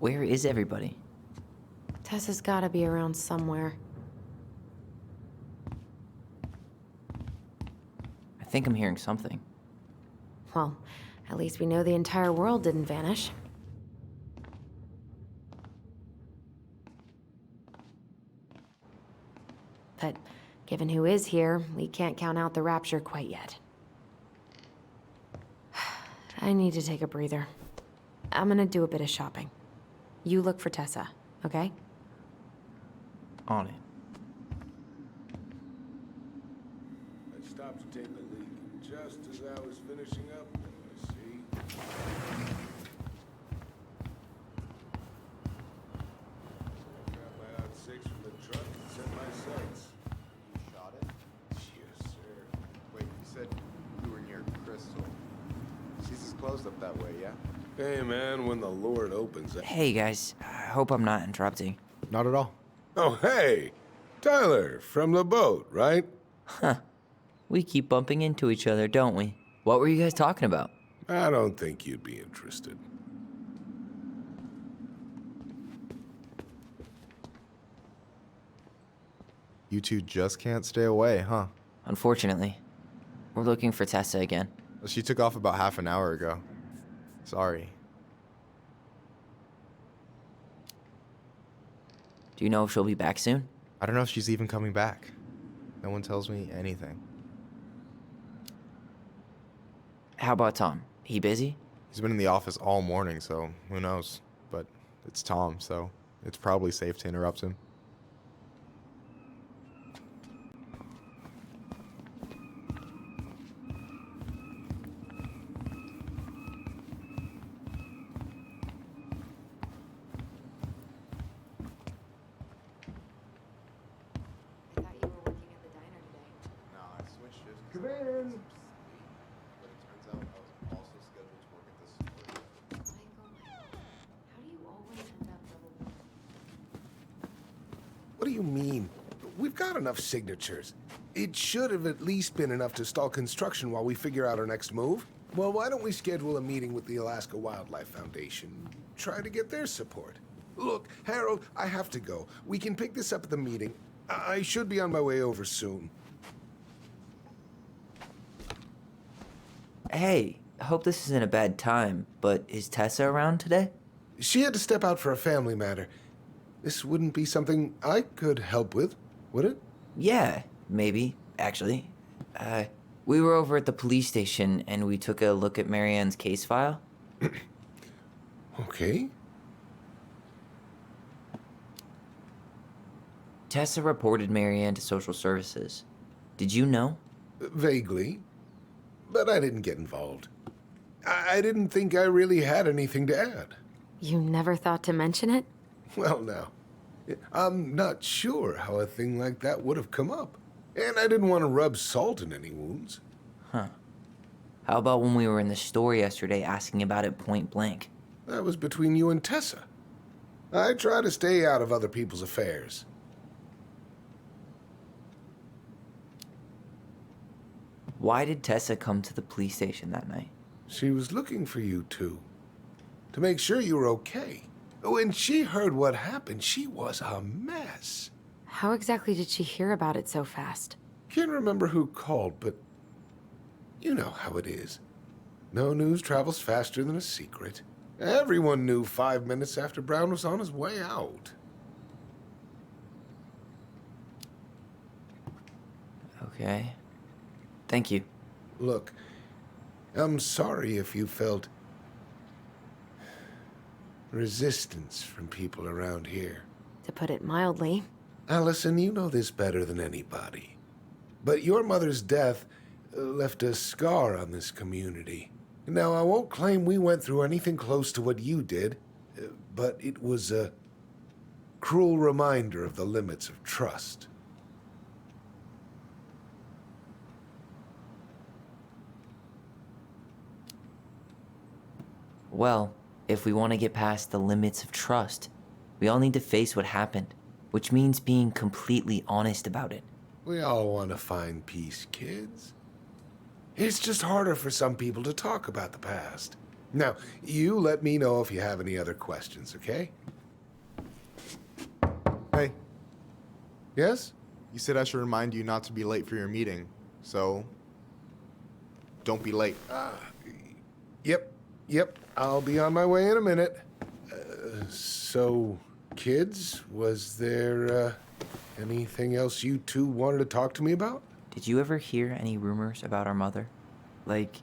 Where is everybody? Tessa's gotta be around somewhere. I think I'm hearing something. Well, at least we know the entire world didn't vanish. But given who is here, we can't count out the rapture quite yet. I need to take a breather. I'm gonna do a bit of shopping. You look for Tessa, okay? On it. I stopped to take a leak just as I was finishing up. I see. I got my odd six from the truck and set my sights. You shot it? Yes, sir. Wait, you said you were near Crystal. She's closed up that way, yeah? Hey, man, when the Lord opens it. Hey, guys. I hope I'm not interrupting. Not at all. Oh, hey! Tyler, from the boat, right? Huh. We keep bumping into each other, don't we? What were you guys talking about? I don't think you'd be interested. You two just can't stay away, huh? Unfortunately. We're looking for Tessa again. She took off about half an hour ago. Sorry. Do you know if she'll be back soon? I don't know if she's even coming back. No one tells me anything. How about Tom? He busy? He's been in the office all morning, so who knows? But it's Tom, so it's probably safe to interrupt him. I thought you were working at the diner today. No, I switched shifts. Come in. But it turns out I was also scheduled to work at this store. Michael, how do you always end up double booked? What do you mean? We've got enough signatures. It should have at least been enough to stall construction while we figure out our next move. Well, why don't we schedule a meeting with the Alaska Wildlife Foundation? Try to get their support. Look, Harold, I have to go. We can pick this up at the meeting. I should be on my way over soon. Hey, I hope this isn't a bad time, but is Tessa around today? She had to step out for a family matter. This wouldn't be something I could help with, would it? Yeah, maybe, actually. We were over at the police station and we took a look at Marianne's case file. Okay. Tessa reported Marianne to social services. Did you know? Vaguely. But I didn't get involved. I didn't think I really had anything to add. You never thought to mention it? Well, now, I'm not sure how a thing like that would have come up. And I didn't want to rub salt in any wounds. Huh. How about when we were in the store yesterday asking about it point blank? That was between you and Tessa. I try to stay out of other people's affairs. Why did Tessa come to the police station that night? She was looking for you two. To make sure you were okay. When she heard what happened, she was a mess. How exactly did she hear about it so fast? Can't remember who called, but you know how it is. No news travels faster than a secret. Everyone knew 5 minutes after Brown was on his way out. Okay. Thank you. Look, I'm sorry if you felt resistance from people around here. To put it mildly. Allison, you know this better than anybody. But your mother's death left a scar on this community. Now, I won't claim we went through anything close to what you did, but it was a cruel reminder of the limits of trust. Well, if we want to get past the limits of trust, we all need to face what happened, which means being completely honest about it. We all want to find peace, kids. It's just harder for some people to talk about the past. Now, you let me know if you have any other questions, okay? Hey, Yes? you said I should remind you not to be late for your meeting, so don't be late. Yep. I'll be on my way in a minute. So, kids, was there anything else you two wanted to talk to me about? Did you ever hear any rumors about our mother? Like,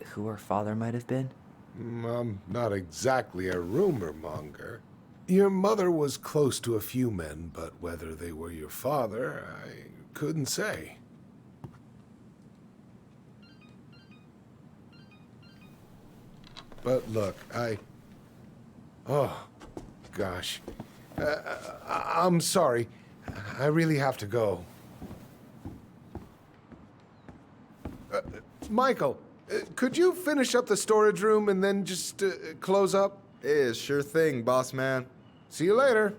who her father might have been? I'm not exactly a rumor monger. Your mother was close to a few men, but whether they were your father, I couldn't say. But look, oh, gosh. I'm sorry. I really have to go. Michael, could you finish up the storage room and then just close up? Yeah, sure thing, boss man. See you later.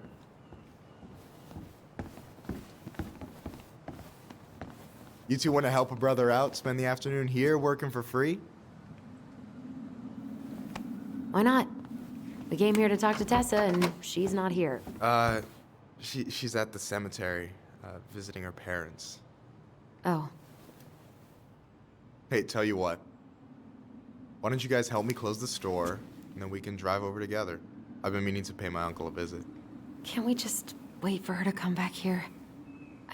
You two want to help a brother out, spend the afternoon here working for free? Why not? We came here to talk to Tessa, and she's not here. She's at the cemetery, visiting her parents. Oh, Hey, tell you what. Why don't you guys help me close the store, and then we can drive over together? I've been meaning to pay my uncle a visit. can't we just wait for her to come back here?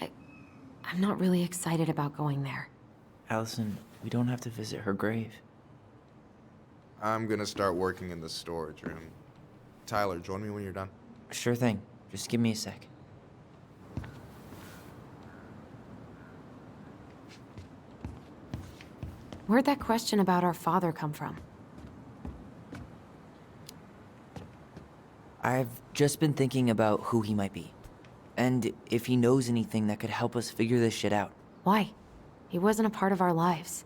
I'm not really excited about going there. Allison, we don't have to visit her grave. I'm gonna start working in the storage room. Tyler, join me when you're done. Sure thing. Just give me a sec. Where'd that question about our father come from? I've just been thinking about who he might be. And if he knows anything that could help us figure this shit out. Why? He wasn't a part of our lives.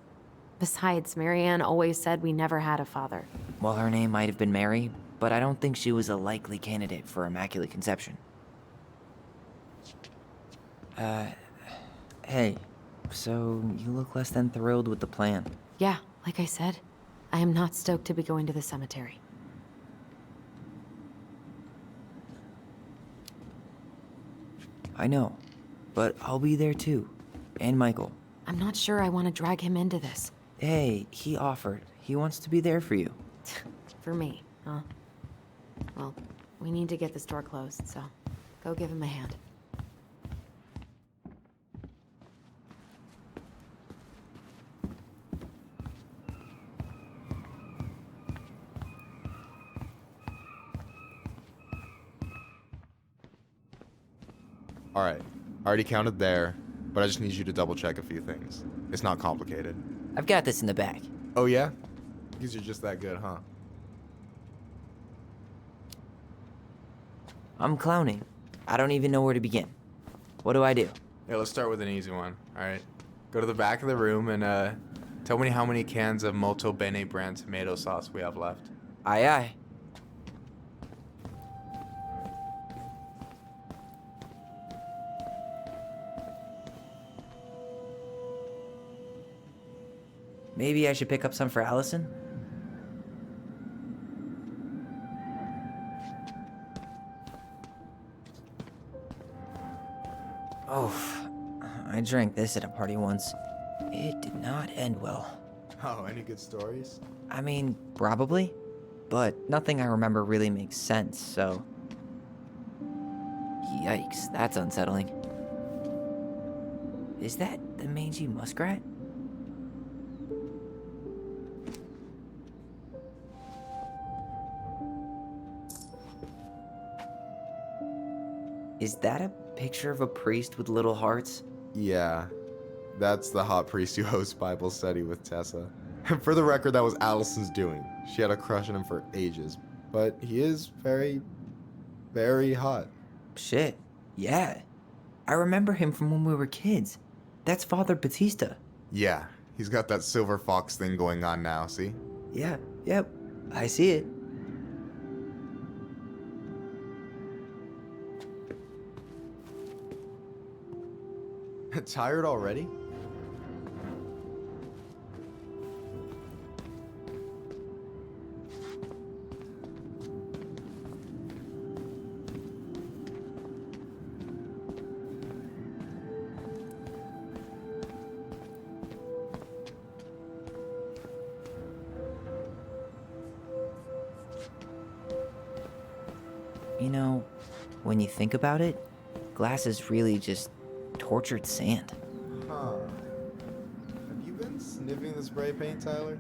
Besides, Marianne always said we never had a father. Well, her name might have been Mary, but I don't think she was a likely candidate for Immaculate Conception. Hey, so you look less than thrilled with the plan. Yeah, like I said, I am not stoked to be going to the cemetery. I know, but I'll be there too. And Michael. I'm not sure I want to drag him into this. Hey, he offered. He wants to be there for you. For me, huh? Well, we need to get the store closed, so go give him a hand. All right, I already counted there, but I just need you to double check a few things. It's not complicated. I've got this in the bag. Oh yeah? Because you're just that good, huh? I'm clowning. I don't even know where to begin. What do I do? Yeah, let's start with an easy one. All right. Go to the back of the room and tell me how many cans of Molto Bene brand tomato sauce we have left. Aye, aye. Maybe I should pick up some for Allison? Oh, I drank this at a party once. It did not end well. Oh, any good stories? I mean, probably, but nothing I remember really makes sense, so... Yikes, that's unsettling. Is that the mangy muskrat? Is that a picture of a priest with little hearts? Yeah, that's the hot priest who hosts Bible study with Tessa. For the record, that was Allison's doing. She had a crush on him for ages, but he is very, very hot. Shit, yeah. I remember him from when we were kids. That's Father Batista. Yeah, he's got that silver fox thing going on now, see? Yeah, yep, I see it. Tired already? You know, when you think about it, glass is really just tortured sand. Huh. Have you been sniffing the spray paint, Tyler?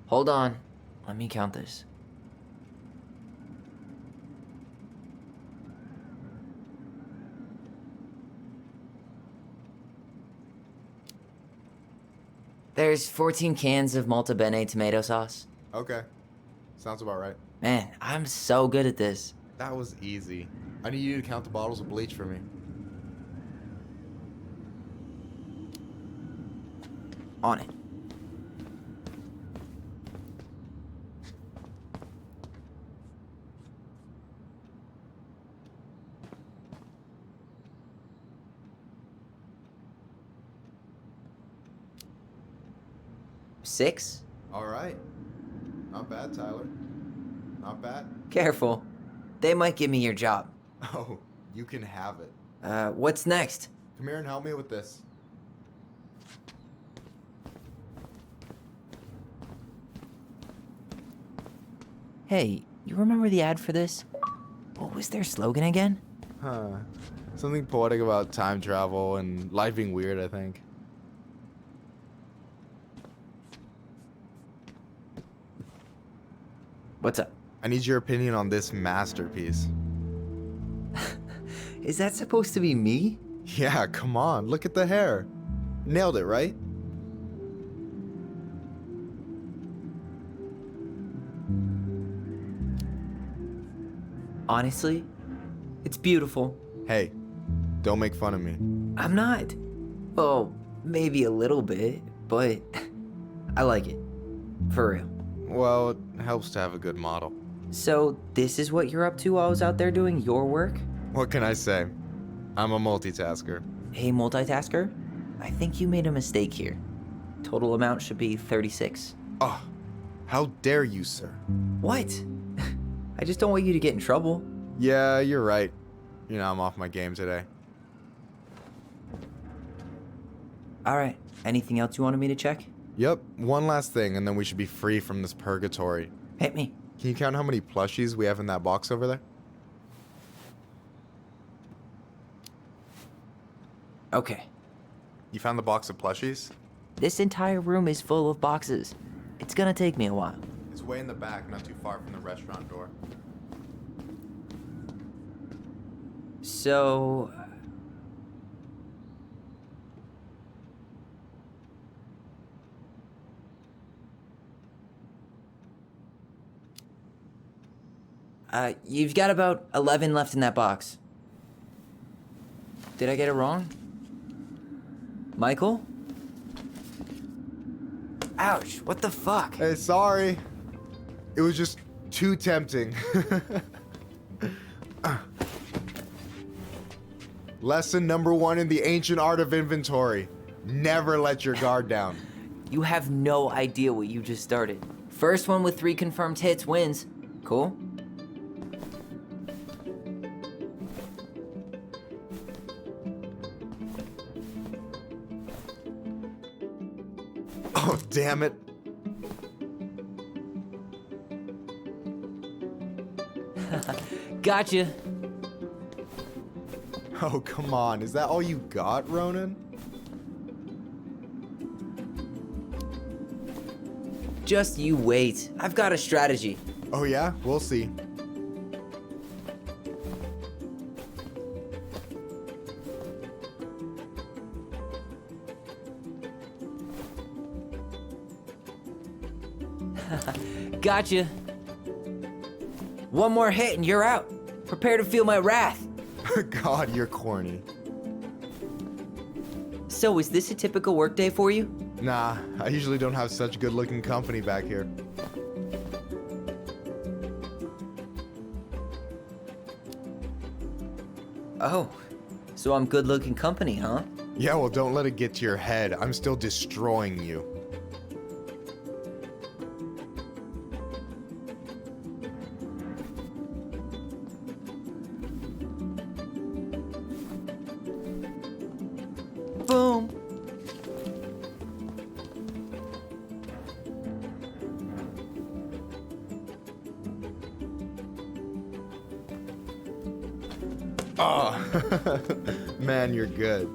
Hold on. Let me count this. There's 14 cans of Malta Bene tomato sauce. Okay. Sounds about right. Man, I'm so good at this. That was easy. I need you to count the bottles of bleach for me. On it. Six? All right. Not bad, Tyler. Not bad. Careful. They might give me your job. Oh, you can have it. What's next? Come here and help me with this. Hey, you remember the ad for this? What was their slogan again? Huh. Something poetic about time travel and life being weird, I think. What's up? I need your opinion on this masterpiece. Is that supposed to be me? Yeah, come on. Look at the hair. Nailed it, right? Honestly, it's beautiful. Hey, don't make fun of me. I'm not. Well, maybe a little bit, but I like it. For real. Well, it helps to have a good model. So, this is what you're up to while I was out there doing your work? What can I say? I'm a multitasker. Hey, multitasker, I think you made a mistake here. Total amount should be 36. Oh, how dare you, sir? What? I just don't want you to get in trouble. Yeah, you're right. You know, I'm off my game today. Alright, anything else you wanted me to check? Yep, one last thing, and then we should be free from this purgatory. Hit me. Can you count how many plushies we have in that box over there? Okay. You found the box of plushies? This entire room is full of boxes. It's gonna take me a while. It's way in the back, not too far from the restaurant door. So... you've got about 11 left in that box. Did I get it wrong? Michael? Ouch, what the fuck? Hey, sorry. It was just too tempting. Lesson number 1 in the ancient art of inventory. Never let your guard down. You have no idea what you just started. First one with 3 confirmed hits wins. Cool? Oh, damn it. Gotcha. Oh, come on. Is that all you got, Ronan? Just you wait. I've got a strategy. Oh, yeah? We'll see. Gotcha. One more hit and you're out. Prepare to feel my wrath. God, you're corny. So, is this a typical workday for you? Nah, I usually don't have such good-looking company back here. Oh, so I'm good-looking company, huh? Yeah, well, don't let it get to your head. I'm still destroying you. Oh, man, you're good.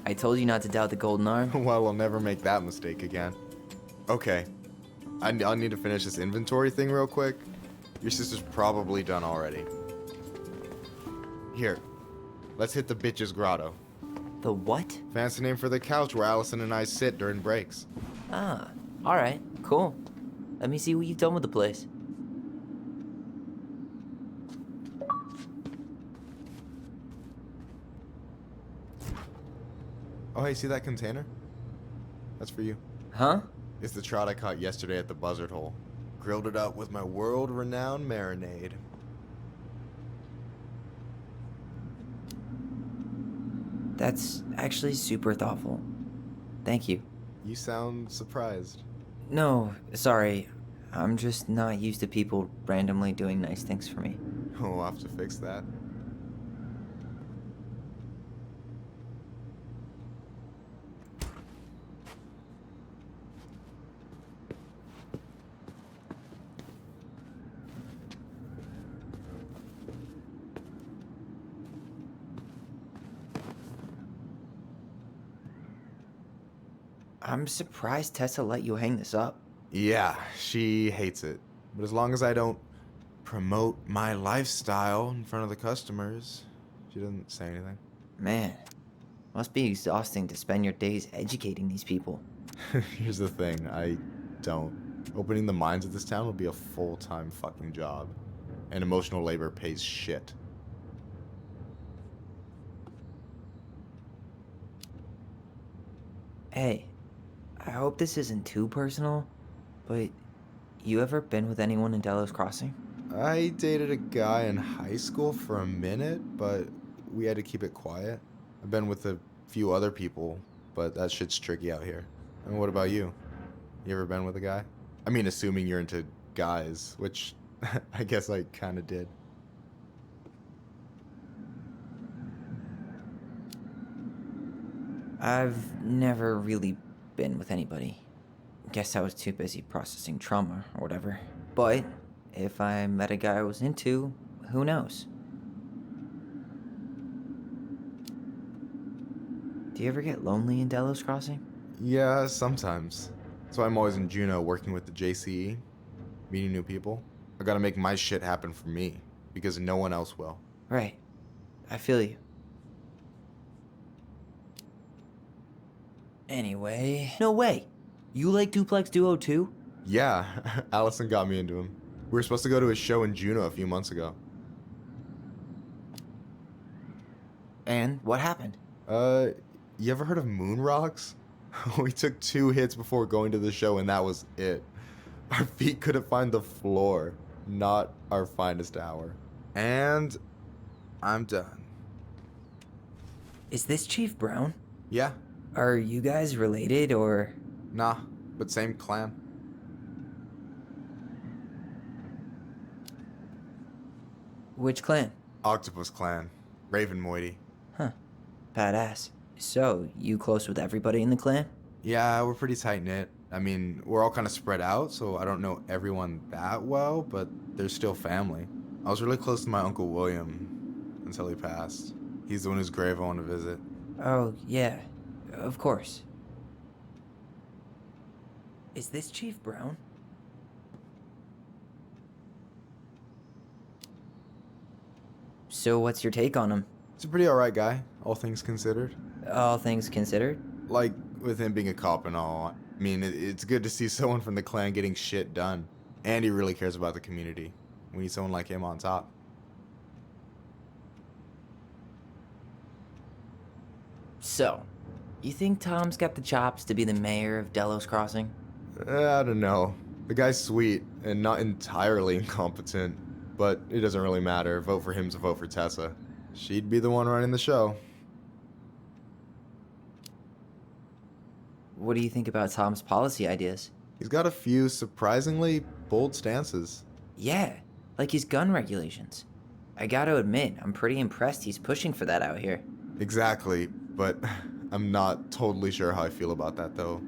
I told you not to doubt the golden arm. Well, I'll never make that mistake again. Okay, I'll need to finish this inventory thing real quick. Your sister's probably done already. Here, let's hit the bitch's grotto. The what? Fancy name for the couch where Allison and I sit during breaks. Ah, alright, cool. Let me see what you've done with the place. Oh, hey, see that container? That's for you. Huh? It's the trout I caught yesterday at the buzzard hole. Grilled it up with my world-renowned marinade. That's actually super thoughtful. Thank you. You sound surprised. No, sorry. I'm just not used to people randomly doing nice things for me. We'll have to fix that. I'm surprised Tessa let you hang this up. Yeah, she hates it. But as long as I don't promote my lifestyle in front of the customers, she doesn't say anything. Man, must be exhausting to spend your days educating these people. Here's the thing, I don't. Opening the mines of this town will be a full-time fucking job. And emotional labor pays shit. Hey, I hope this isn't too personal, but you ever been with anyone in Delos Crossing? I dated a guy in high school for a minute, but we had to keep it quiet. I've been with a few other people, but that shit's tricky out here. And what about you? You ever been with a guy? I mean, assuming you're into guys, which I guess I kinda did. I've never really been with anybody. Guess I was too busy processing trauma or whatever. But if I met a guy I was into, who knows? Do you ever get lonely in Delos Crossing? Yeah, sometimes. So I'm always in Juneau working with the JCE, meeting new people. I gotta make my shit happen for me, because no one else will. Right. I feel you. Anyway... No way! You like Duplex Duo too? Yeah, Allison got me into him. We were supposed to go to a show in Juneau a few months ago. And what happened? You ever heard of Moon Rocks? We took 2 hits before going to the show and that was it. Our feet couldn't find the floor. Not our finest hour. And I'm done. Is this Chief Brown? Yeah, Are you guys related or... nah, but same clan. Which clan? Octopus clan. Raven Moiety. Huh. Badass. So, you close with everybody in the clan? Yeah, we're pretty tight-knit. I mean, we're all kind of spread out, so I don't know everyone that well, but they're still family. I was really close to my Uncle William until he passed. He's the one whose grave I want to visit. Oh, yeah. Of course. Is this Chief Brown? So what's your take on him? He's a pretty alright guy, all things considered. All things considered? Like, with him being a cop and all, I mean, it's good to see someone from the clan getting shit done. And he really cares about the community. We need someone like him on top. So, you think Tom's got the chops to be the mayor of Delos Crossing? I don't know. The guy's sweet and not entirely incompetent, but it doesn't really matter. Vote for him to vote for Tessa. She'd be the one running the show. What do you think about Tom's policy ideas? He's got a few surprisingly bold stances. Yeah, like his gun regulations. I gotta admit, I'm pretty impressed he's pushing for that out here. Exactly, but I'm not totally sure how I feel about that though,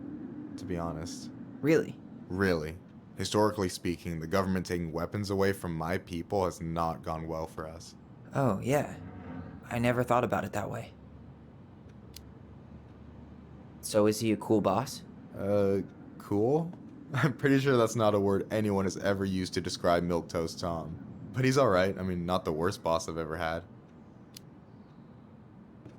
to be honest. Really? Really. Historically speaking, the government taking weapons away from my people has not gone well for us. Oh, yeah. I never thought about it that way. So is he a cool boss? Cool? I'm pretty sure that's not a word anyone has ever used to describe Milquetoast Tom. But he's alright. I mean, not the worst boss I've ever had.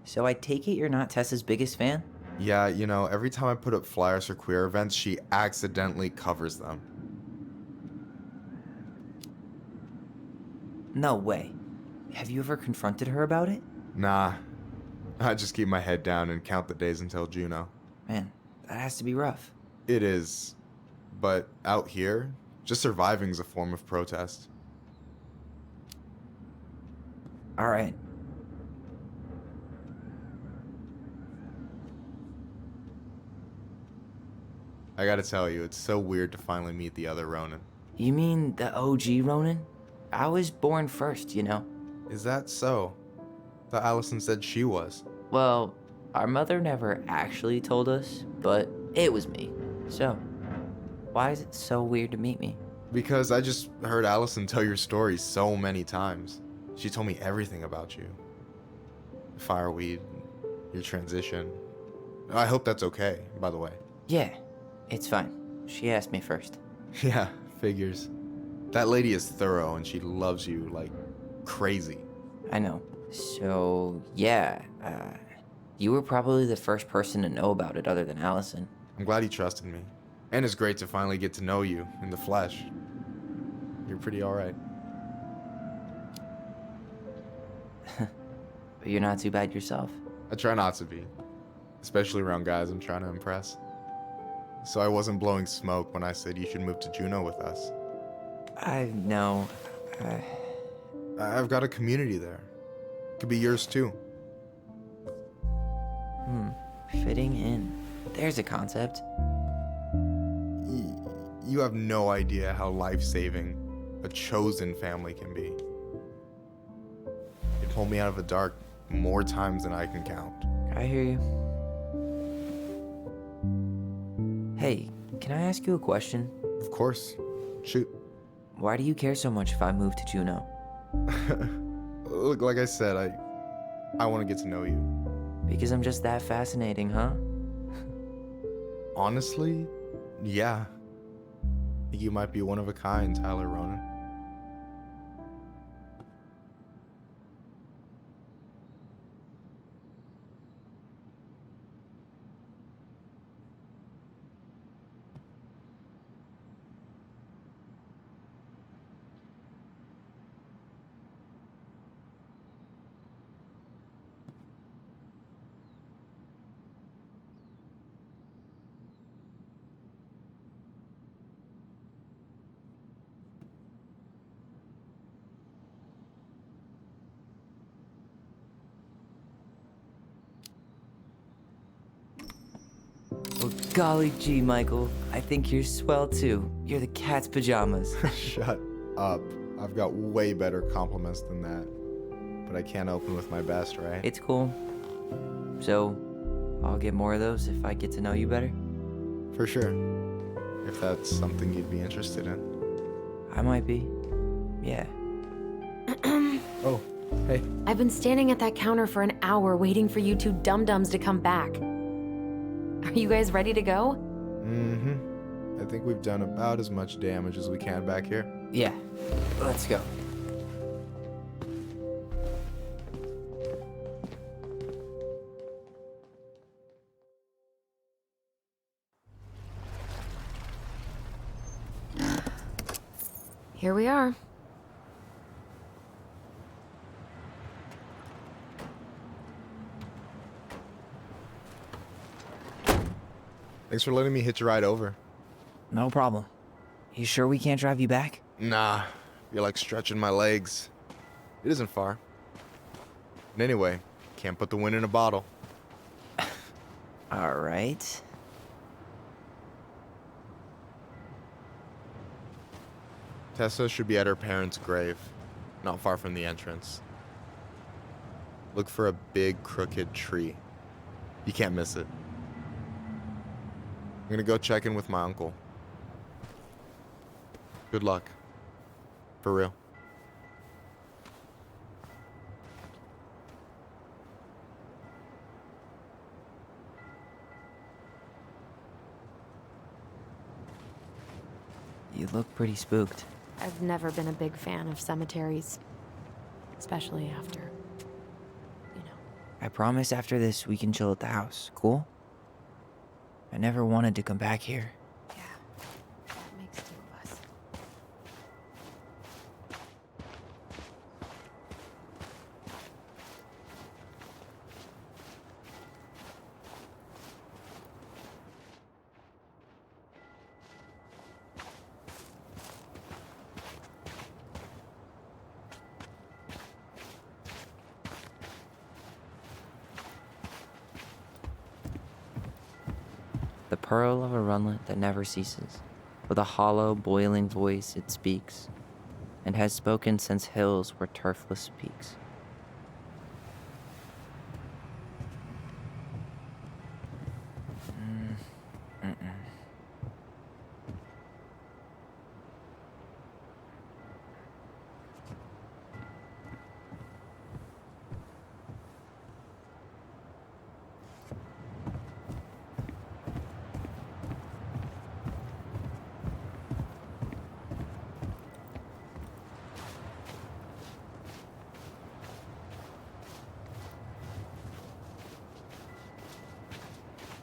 So I take it you're not Tessa's biggest fan? Yeah, you know, every time I put up flyers for queer events, she accidentally covers them. No way. Have you ever confronted her about it? Nah. I just keep my head down and count the days until Juno. Man, that has to be rough. It is. But out here, just surviving is a form of protest. Alright. I gotta tell you, it's so weird to finally meet the other Ronin. You mean the OG Ronin? I was born first, you know? Is that so? Thought Allison said she was. Well, our mother never actually told us, but it was me. So, why is it so weird to meet me? Because I just heard Allison tell your story so many times. She told me everything about you. Fireweed, your transition. I hope that's okay, by the way. Yeah, it's fine. She asked me first. Yeah, figures. That lady is thorough and she loves you like crazy. I know. So, yeah, you were probably the first person to know about it other than Allison. I'm glad he trusted me. And it's great to finally get to know you in the flesh. You're pretty alright. But you're not too bad yourself. I try not to be. Especially around guys I'm trying to impress. So I wasn't blowing smoke when I said you should move to Juneau with us. I know. I've got a community there. Could be yours too. Fitting in. There's a concept. You have no idea how life-saving a chosen family can be. It pulled me out of the dark more times than I can count. I hear you. Hey, can I ask you a question? Of course. Shoot. Why do you care so much if I move to Juneau? Look, like I said, I want to get to know you. Because I'm just that fascinating, huh? Honestly, yeah. I think you might be one of a kind, Tyler Ronan. Well, golly gee, Michael. I think you're swell too. You're the cat's pajamas. Shut up. I've got way better compliments than that. But I can't open with my best, right? It's cool. So, I'll get more of those if I get to know you better. For sure. If that's something you'd be interested in. I might be. Yeah. Oh, hey. I've been standing at that counter for an hour waiting for you two dum-dums to come back. Are you guys ready to go? I think we've done about as much damage as we can back here. Yeah. Let's go. Here we are. Thanks for letting me hitch a ride over. No problem. You sure we can't drive you back? Nah, feel like stretching my legs. It isn't far. And anyway, can't put the wind in a bottle. All right. Tessa should be at her parents' grave, not far from the entrance. Look for a big crooked tree. You can't miss it. I'm gonna go check in with my uncle. Good luck. For real. You look pretty spooked. I've never been a big fan of cemeteries, especially after, you know. I promise after this we can chill at the house, cool? I never wanted to come back here. Yeah, that makes two of us. The pearl of a runlet that never ceases. With a hollow, boiling voice it speaks, and has spoken since hills were turfless peaks.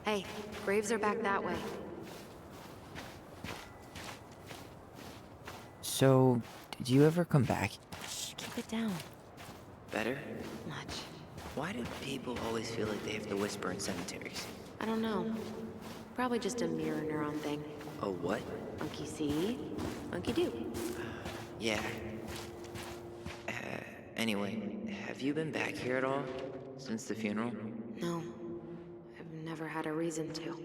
Hey, graves are back that way. So, did you ever come back? Shh, keep it down. Better? Much. Why do people always feel like they have to whisper in cemeteries? I don't know. Probably just a mirror neuron thing. Oh, what? Monkey see, monkey do. Yeah. Anyway, have you been back here at all? Since the funeral? No, I've never had a reason to.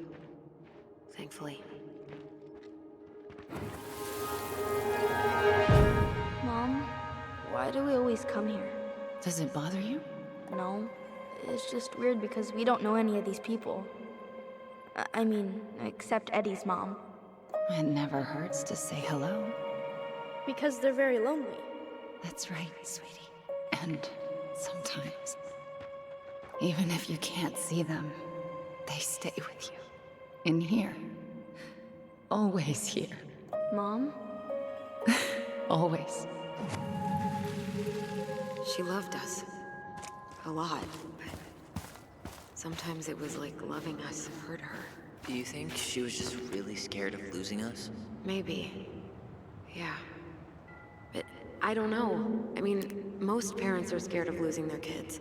Thankfully. Mom, why do we always come here? Does it bother you? No, it's just weird because we don't know any of these people. I mean, except Eddie's mom. It never hurts to say hello. Because they're very lonely. That's right, sweetie. And sometimes, even if you can't see them, they stay with you. In here. Always here. Mom? Always. She loved us. A lot, but sometimes it was like loving us hurt her. Do you think she was just really scared of losing us? Maybe. Yeah. But I don't know. I mean, most parents are scared of losing their kids.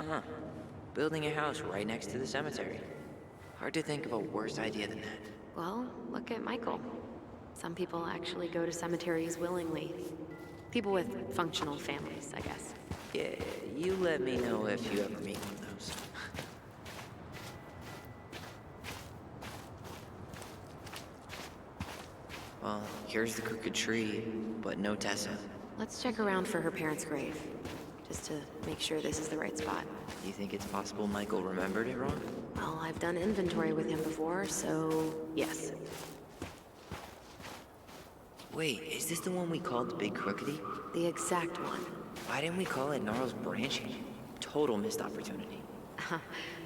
Huh. Building a house right next to the cemetery. Hard to think of a worse idea than that. Well, look at Michael. Some people actually go to cemeteries willingly. People with functional families, I guess. Yeah, you let me know if you ever meet one of those. Well, here's the crooked tree, but no Tessa. Let's check around for her parents' grave, just to make sure this is the right spot. You think it's possible Michael remembered it wrong? Well, I've done inventory with him before, so yes. Wait, is this the one we called the Big Crookedy? The exact one. Why didn't we call it Gnarl's Branching? total missed opportunity.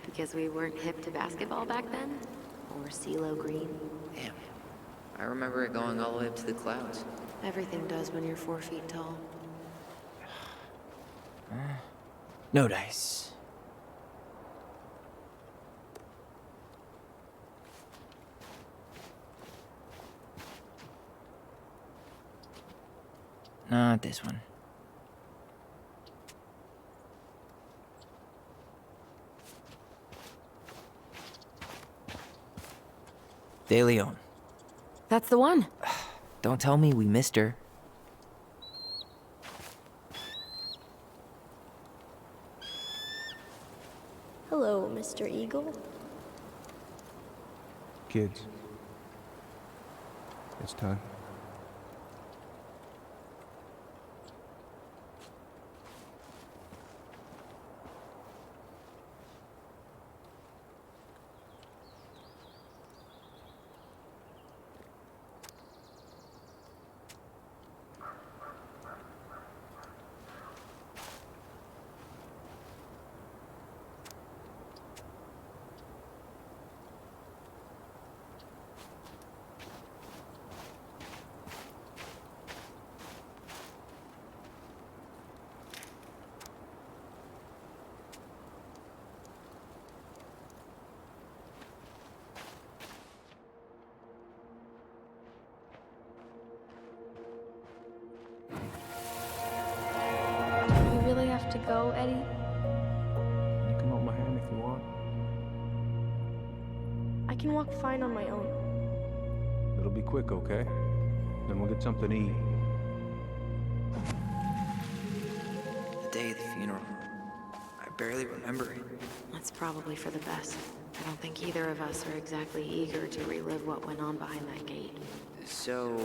Because we weren't hip to basketball back then? Or CeeLo Green? Damn. I remember it going all the way up to the clouds. Everything does when you're 4 feet tall. No dice. Not this one. De Leon. That's the one. Don't tell me we missed her. Hello, Mr. Eagle. Kids, it's time. You really have to go, Eddie? You can hold my hand if you want. I can walk fine on my own. It'll be quick, okay? Then we'll get something to eat. The day of the funeral. I barely remember it. That's probably for the best. I don't think either of us are exactly eager to relive what went on behind that gate. So,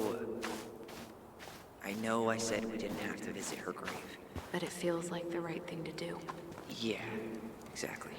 I know I said we didn't have to visit her grave. But it feels like the right thing to do. Yeah, exactly.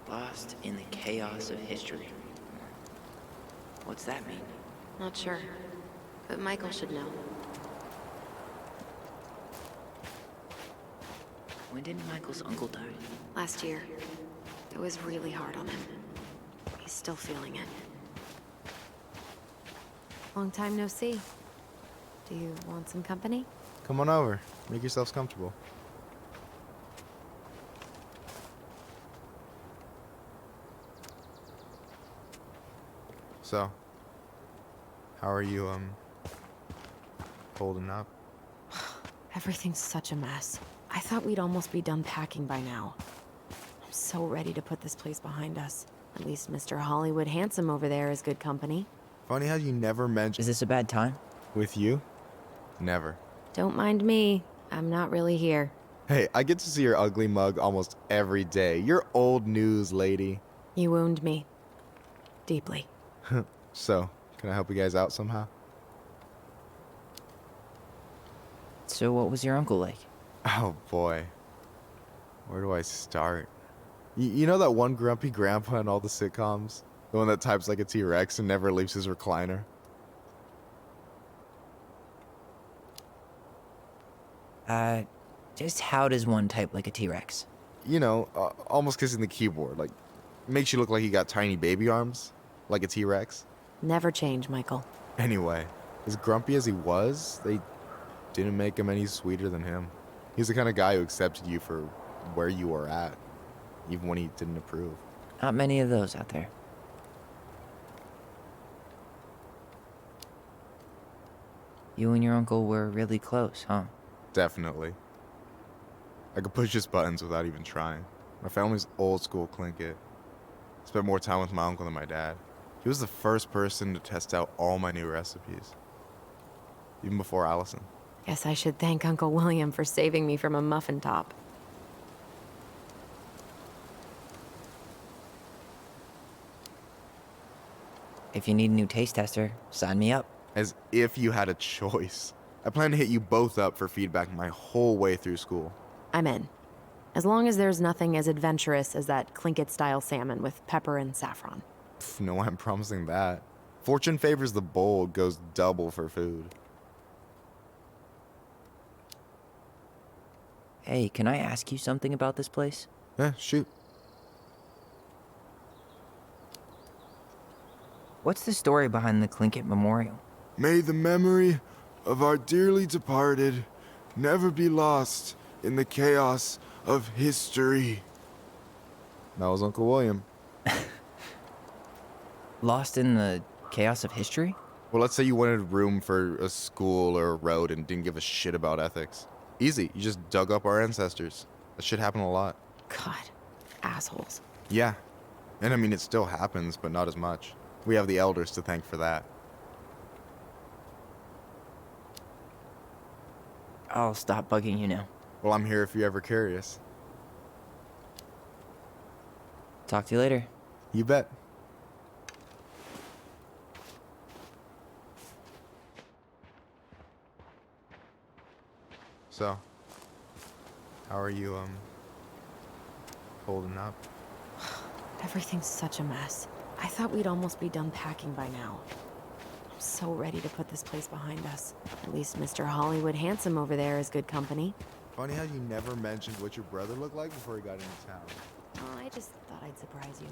Lost in the chaos of history. What's that mean? Not sure. But Michael should know. When did Michael's uncle die? Last year. It was really hard on him. He's still feeling it. Long time no see. Do you want some company? Come on over. Make yourselves comfortable. So, how are you, holding up? Everything's such a mess. I thought we'd almost be done packing by now. I'm so ready to put this place behind us. At least Mr. Hollywood Handsome over there is good company. Funny how you never mentioned Is this a bad time? with you? Never. Don't mind me. I'm not really here. Hey, I get to see your ugly mug almost every day. You're old news, lady. You wound me. Deeply. So, can I help you guys out somehow? So what was your uncle like? Oh boy. Where do I start? You know that one grumpy grandpa in all the sitcoms? The one that types like a T-Rex and never leaves his recliner? Just how does one type like a T-Rex? You know, almost kissing the keyboard. Like, makes you look like you got tiny baby arms. Like a T-Rex. Never change, Michael. Anyway, as grumpy as he was, they didn't make him any sweeter than him. He's the kind of guy who accepted you for where you were at, even when he didn't approve. Not many of those out there. You and your uncle were really close, huh? Definitely. I could push his buttons without even trying. My family's old school Clinkit. Spent more time with my uncle than my dad. He was the first person to test out all my new recipes. Even before Allison. Guess I should thank Uncle William for saving me from a muffin top. If you need a new taste tester, sign me up. As if you had a choice. I plan to hit you both up for feedback my whole way through school. I'm in. As long as there's nothing as adventurous as that Clinket-style salmon with pepper and saffron. Pff, no, I'm promising that. Fortune favors the bold, goes double for food. Hey, can I ask you something about this place? Yeah, shoot. What's the story behind the Clinket Memorial? May the memory of our dearly departed never be lost in the chaos of history. That was Uncle William. Lost in the chaos of history? Well, let's say you wanted room for a school or a road and didn't give a shit about ethics. Easy, you just dug up our ancestors. That shit happened a lot. God, assholes. Yeah. And I mean, it still happens, but not as much. We have the elders to thank for that. I'll stop bugging you now. Well, I'm here if you're ever curious. Talk to you later. You bet. So, how are you, holding up? Everything's such a mess. I thought we'd almost be done packing by now. I'm so ready to put this place behind us. At least Mr. Hollywood Handsome over there is good company. Funny how you never mentioned what your brother looked like before he got into town. Oh, I just thought I'd surprise you.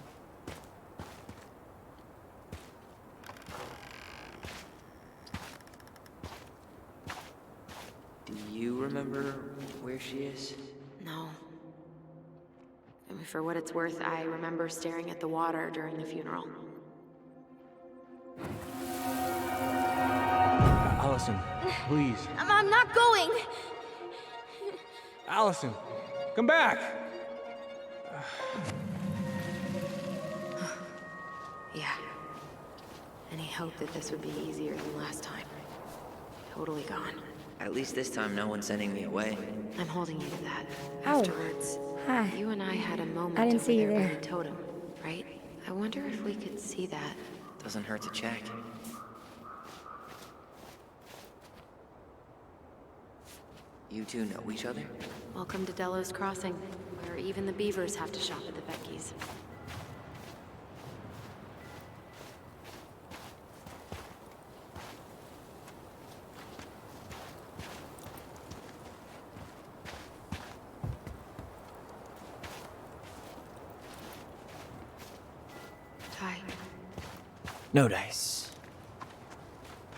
Do you remember where she is? No. I mean, for what it's worth, I remember staring at the water during the funeral. Allison, please. I'm not going. Allison, come back! Yeah. Any hope that this would be easier than last time? Totally gone. At least this time no one's sending me away. I'm holding you to that. Oh. Afterwards, Hi. you and I had a moment I didn't over see you there by there. the totem, right? I wonder if we could see that. Doesn't hurt to check. You two know each other? Welcome to Delos Crossing, where even the beavers have to shop at the Becky's. Hi. No dice.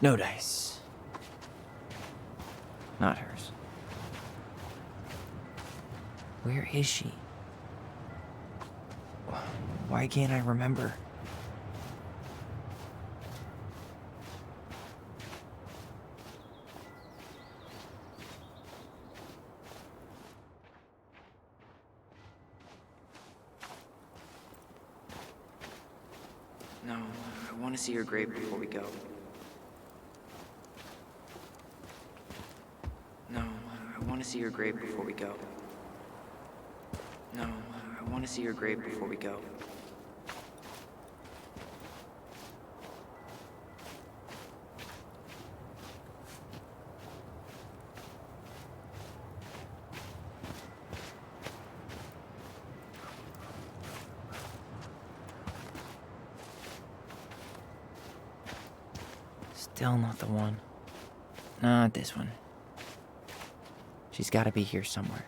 No dice. Not hers. Where is she? Why can't I remember? No, I want to see her grave before we go. No, I want to see her grave before we go. No, I want to see her grave before we go. Still not the one. Not this one. She's got to be here somewhere.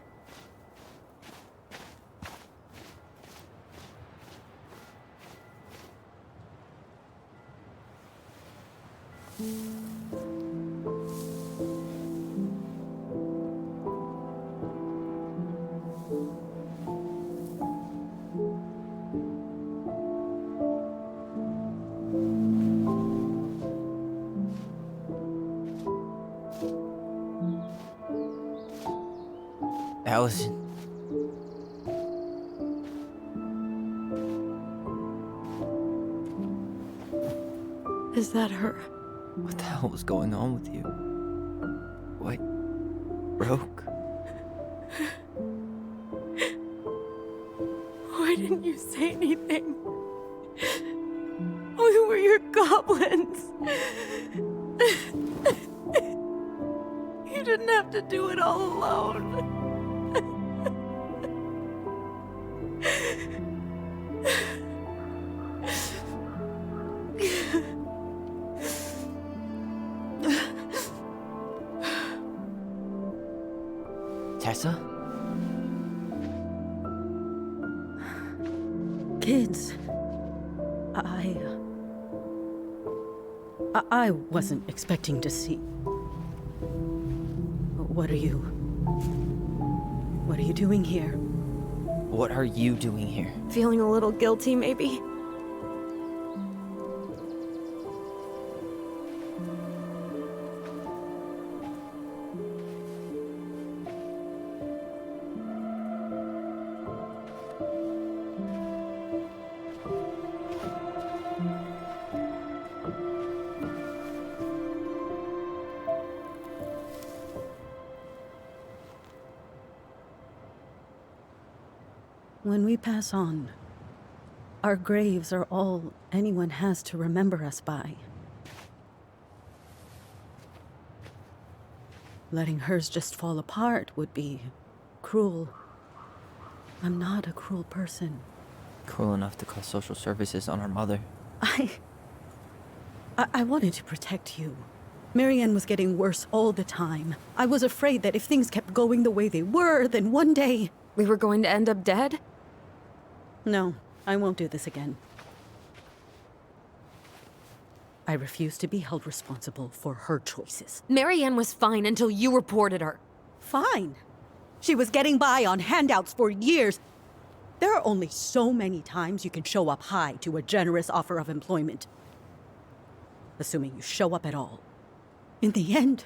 Allison. Is that her? What the hell was going on with you? What broke? Why didn't you say anything? We were your goblins. You didn't have to do it all alone. Tessa? Kids, I wasn't expecting to see. What are you doing here? What are you doing here? Feeling a little guilty, maybe? When we pass on, our graves are all anyone has to remember us by. Letting hers just fall apart would be cruel. I'm not a cruel person. Cruel enough to call social services on our mother. I wanted to protect you. Marianne was getting worse all the time. I was afraid that if things kept going the way they were, then one day... We were going to end up dead? No, I won't do this again. I refuse to be held responsible for her choices. Marianne was fine until you reported her. Fine. She was getting by on handouts for years. There are only so many times you can show up high to a generous offer of employment. Assuming you show up at all. In the end,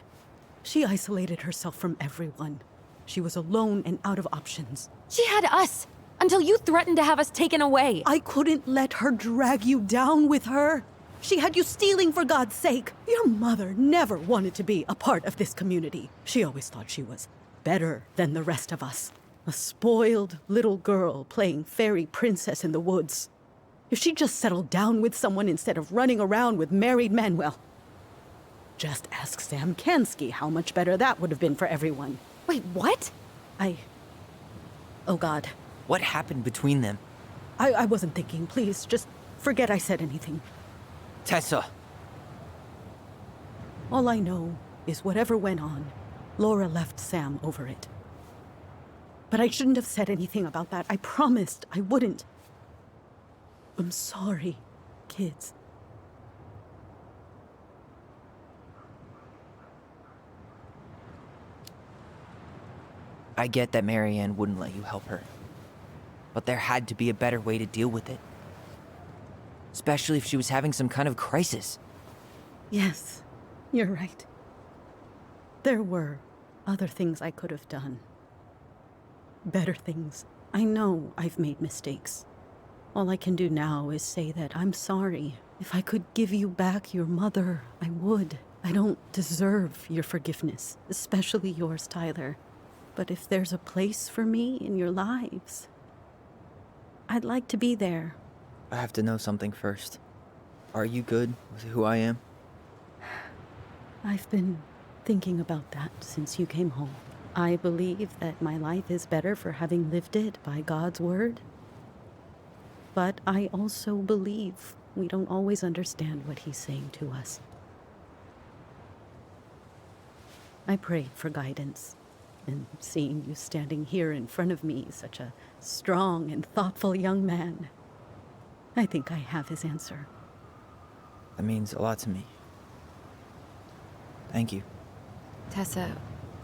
she isolated herself from everyone. She was alone and out of options. She had us, until you threatened to have us taken away. I couldn't let her drag you down with her. She had you stealing for God's sake. Your mother never wanted to be a part of this community. She always thought she was better than the rest of us. A spoiled little girl playing fairy princess in the woods. If she just settled down with someone instead of running around with married men, well, just ask Sam Kansky how much better that would have been for everyone. Wait, what? Oh God. What happened between them? I wasn't thinking. Please, just forget I said anything. Tessa! All I know is whatever went on, Laura left Sam over it. But I shouldn't have said anything about that. I promised I wouldn't. I'm sorry, kids. I get that Marianne wouldn't let you help her. But there had to be a better way to deal with it. Especially if she was having some kind of crisis. Yes, you're right. There were other things I could have done. Better things. I know I've made mistakes. All I can do now is say that I'm sorry. If I could give you back your mother, I would. I don't deserve your forgiveness, especially yours, Tyler. But if there's a place for me in your lives, I'd like to be there. I have to know something first. Are you good with who I am? I've been thinking about that since you came home. I believe that my life is better for having lived it by God's word. But I also believe we don't always understand what he's saying to us. I prayed for guidance, and seeing you standing here in front of me, such a strong and thoughtful young man, I think I have his answer. That means a lot to me. Thank you. Tessa,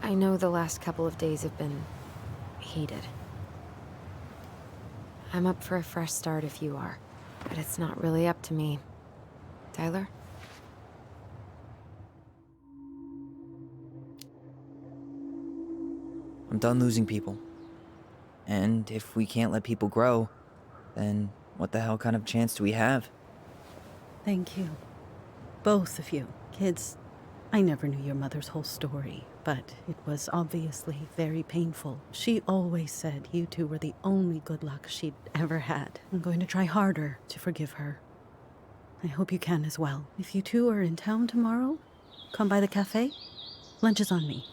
I know the last couple of days have been heated. I'm up for a fresh start if you are, but it's not really up to me. Tyler? I'm done losing people. And if we can't let people grow, then what the hell kind of chance do we have? Thank you. Both of you. Kids, I never knew your mother's whole story, but it was obviously very painful. She always said you two were the only good luck she'd ever had. I'm going to try harder to forgive her. I hope you can as well. If you two are in town tomorrow, come by the cafe. Lunch is on me.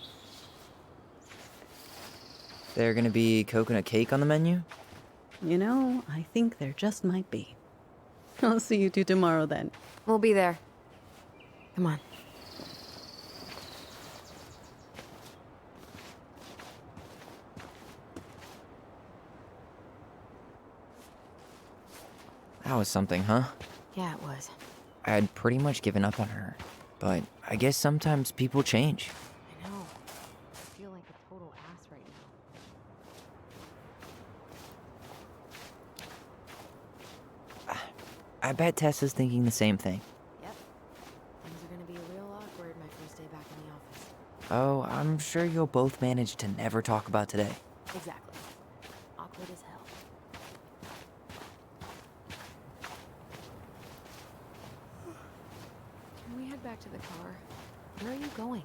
There gonna be coconut cake on the menu? You know, I think there just might be. I'll see you two tomorrow then. We'll be there. Come on. That was something, huh? Yeah, it was. I had pretty much given up on her, but I guess sometimes people change. I know. I feel like a total ass right now. I bet Tessa's thinking the same thing. Yep. Things are gonna be real awkward my first day back in the office. Oh, I'm sure you'll both manage to never talk about today. Exactly. Awkward as hell. Can we head back to the car? Where are you going?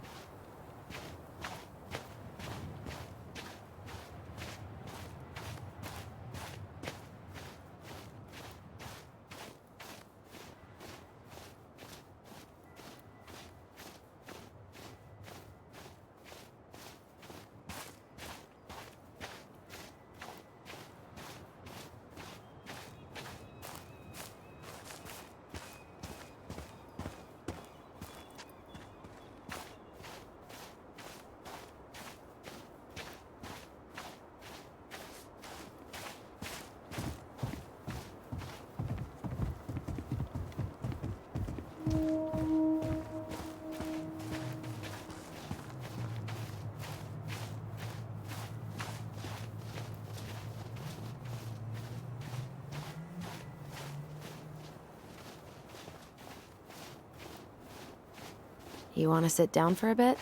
You want to sit down for a bit?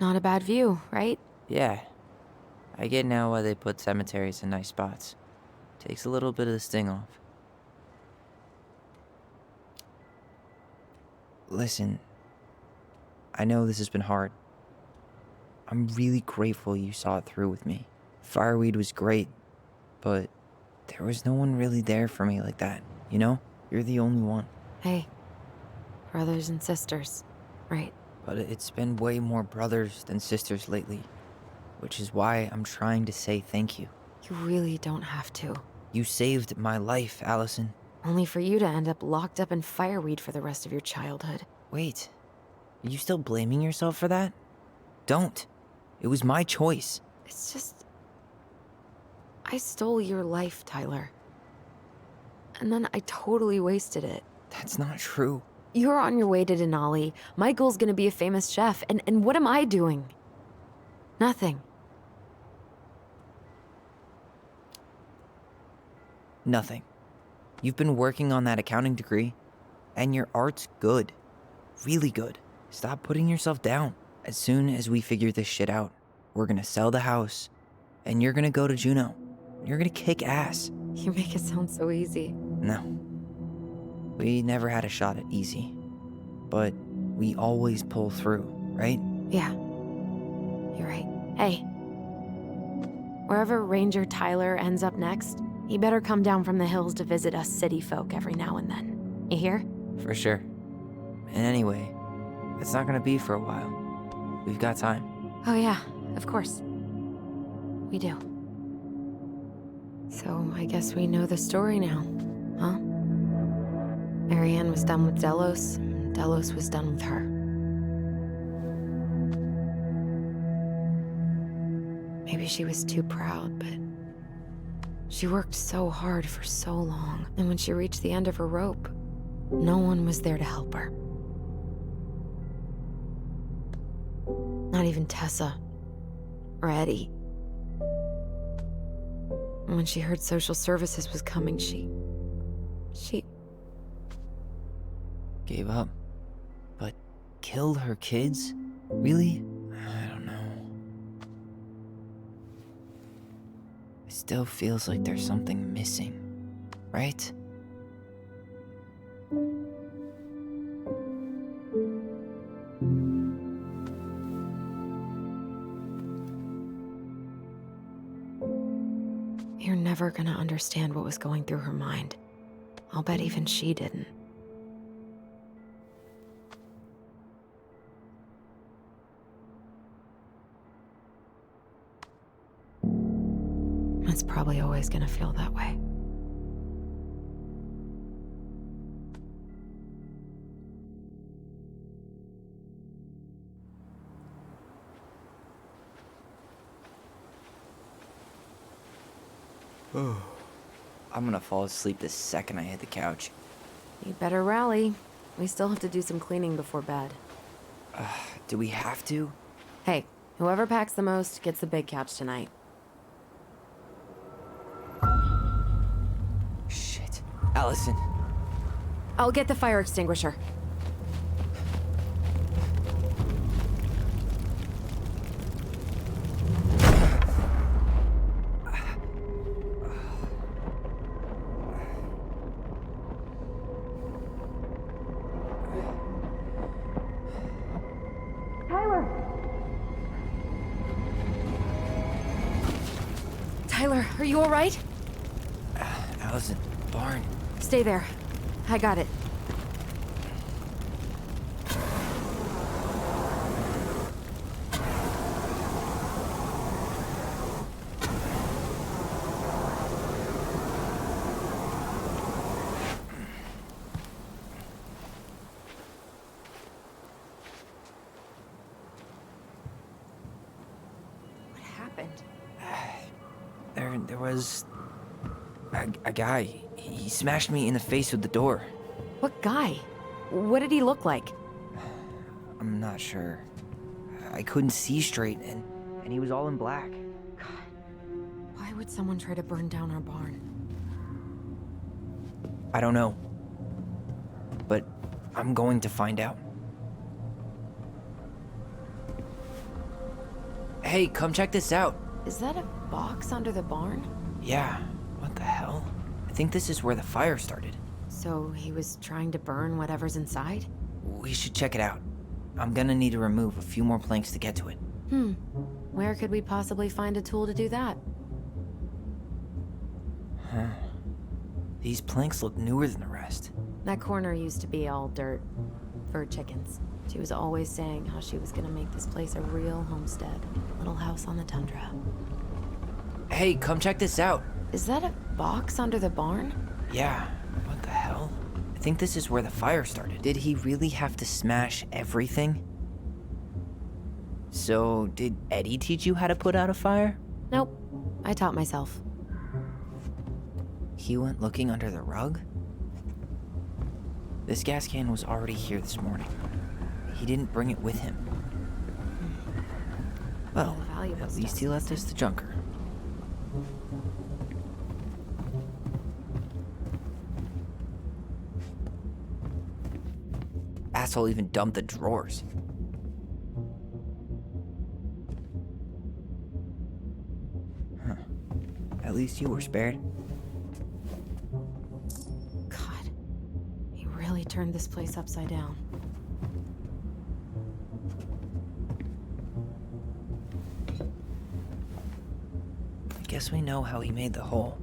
Not a bad view, right? Yeah. I get now why they put cemeteries in nice spots. Takes a little bit of the sting off. Listen, I know this has been hard. I'm really grateful you saw it through with me. Fireweed was great, but there was no one really there for me like that, you know? You're the only one. Hey, brothers and sisters, right? But it's been way more brothers than sisters lately, which is why I'm trying to say thank you. You really don't have to. You saved my life, Allison. Only for you to end up locked up in fireweed for the rest of your childhood. Wait, are you still blaming yourself for that? Don't. It was my choice. It's just... I stole your life, Tyler. And then I totally wasted it. That's not true. You're on your way to Denali. Michael's gonna be a famous chef. And what am I doing? Nothing. Nothing. You've been working on that accounting degree, and your art's good. Really good. Stop putting yourself down. As soon as we figure this shit out, we're gonna sell the house, and you're gonna go to Juneau. You're gonna kick ass. You make it sound so easy. No. We never had a shot at easy. But we always pull through, right? Yeah. You're right. Hey. Wherever Ranger Tyler ends up next, he better come down from the hills to visit us city folk every now and then. You hear? For sure. And anyway, it's not gonna be for a while. We've got time. Oh yeah, of course. We do. So I guess we know the story now, huh? Marianne was done with Delos, and Delos was done with her. Maybe she was too proud, but she worked so hard for so long, and when she reached the end of her rope, no one was there to help her. Not even Tessa or Eddie. And when she heard social services was coming, she Gave up. But killed her kids? Really? I don't know. It still feels like there's something missing, right? You're never gonna understand what was going through her mind. I'll bet even she didn't. It's probably always gonna feel that way. I'm gonna fall asleep the second I hit the couch. You better rally. We still have to do some cleaning before bed. Do we have to? Hey, whoever packs the most gets the big couch tonight. Shit. Allison. I'll get the fire extinguisher. Tyler, are you all right? Allison, barn. Stay there. I got it. What happened? There was a guy. He smashed me in the face with the door. What guy? What did he look like? I'm not sure. I couldn't see straight, and he was all in black. Why would someone try to burn down our barn? I don't know. But I'm going to find out. Hey, come check this out. Is that a box under the barn? Yeah, what the hell? I think this is where the fire started. So he was trying to burn whatever's inside? We should check it out. I'm gonna need to remove a few more planks to get to it. Where could we possibly find a tool to do that? These planks look newer than the rest. That corner used to be all dirt for chickens. She was always saying how she was gonna make this place a real homestead. Little house on the tundra. Hey, come check this out. Is that a box under the barn? Yeah, what the hell? I think this is where the fire started. Did he really have to smash everything? So, did Eddie teach you how to put out a fire? Nope. I taught myself. He went looking under the rug? This gas can was already here this morning. He didn't bring it with him. Well, valuable at least stuff. he left us the junker. Asshole even dumped the drawers. Huh. At least you were spared. God. He really turned this place upside down. I guess we know how he made the hole.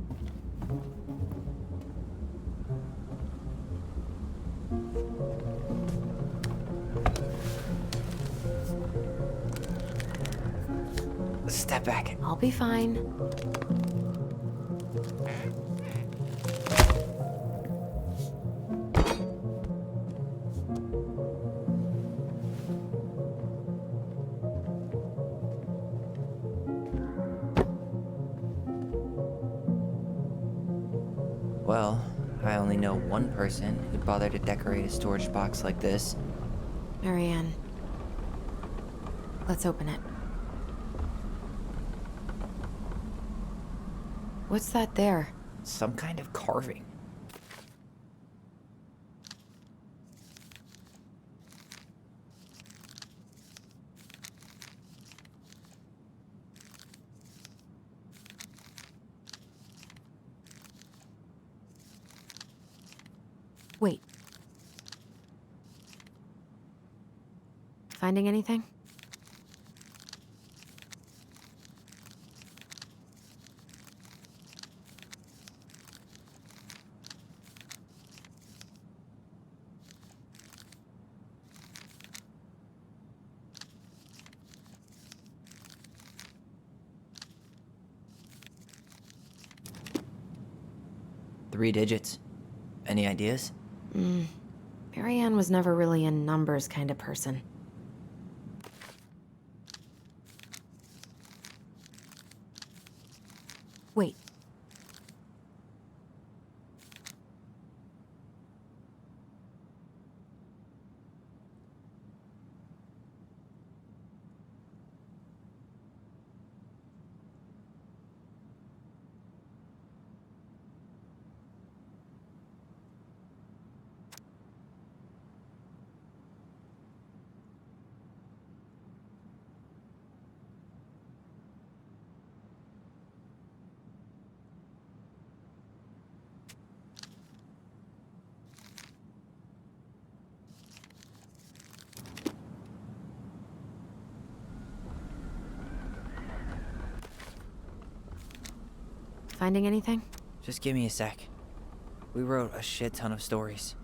Step back. I'll be fine. Well, I only know one person who'd bother to decorate a storage box like this. Marianne. Let's open it. What's that there? Some kind of carving. Wait. Finding anything? Three digits. Any ideas? Marianne was never really a numbers kind of person. Wait. Finding anything? Just give me a sec. We wrote a shit ton of stories.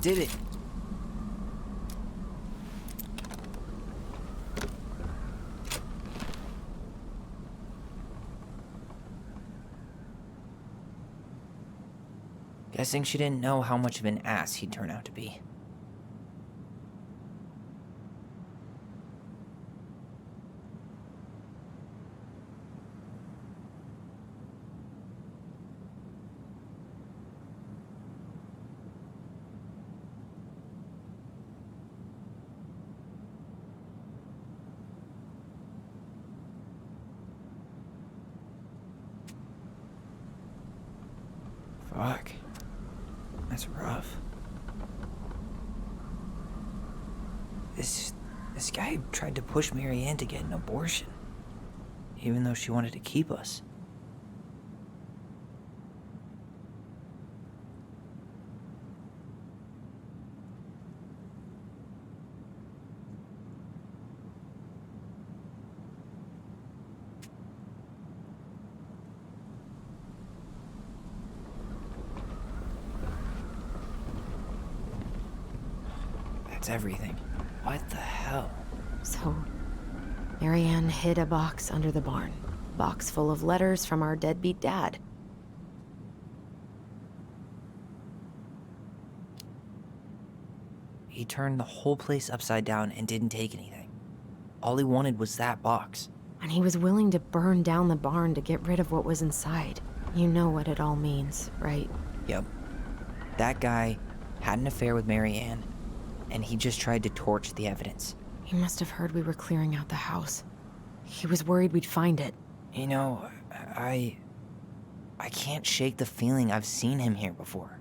did it. Guessing she didn't know how much of an ass he'd turn out to be. Fuck. That's rough. This guy tried to push Mary Ann to get an abortion, even though she wanted to keep us. That's everything. What the hell? So, Marianne hid a box under the barn. Box full of letters from our deadbeat dad. He turned the whole place upside down and didn't take anything. All he wanted was that box. And he was willing to burn down the barn to get rid of what was inside. You know what it all means, right? Yep. That guy had an affair with Mary Ann, and he just tried to torch the evidence. He must have heard we were clearing out the house. He was worried we'd find it. You know, I can't shake the feeling I've seen him here before.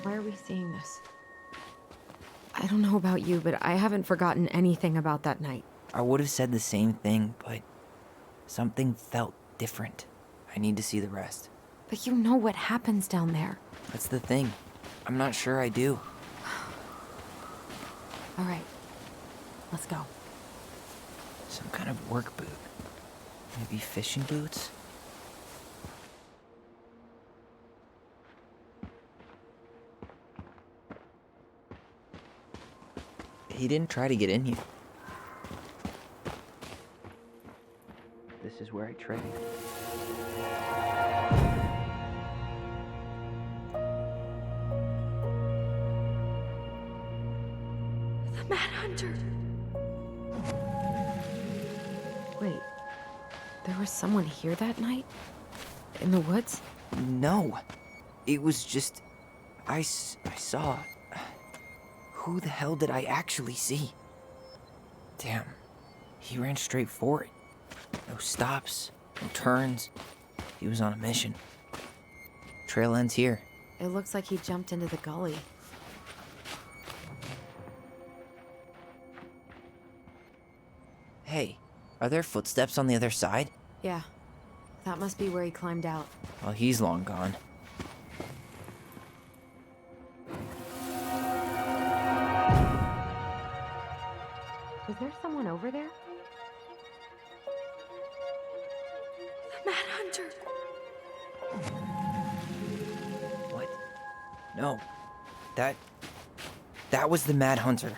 Why are we seeing this? I don't know about you, but I haven't forgotten anything about that night. I would have said the same thing, but something felt different. I need to see the rest. But you know what happens down there. That's the thing. I'm not sure I do. All right, let's go. Some kind of work boot. Maybe fishing boots? He didn't try to get in here. This is where I trade. The Mad Hunter. Wait, there was someone here that night? In the woods? No. It was just... I saw... Who the hell did I actually see? Damn. He ran straight for it. No stops, no turns. He was on a mission. Trail ends here. It looks like he jumped into the gully. Hey, are there footsteps on the other side? Yeah, that must be where he climbed out. Well, he's long gone. Is there someone over there? The Mad Hunter. What? No. That was the Mad Hunter.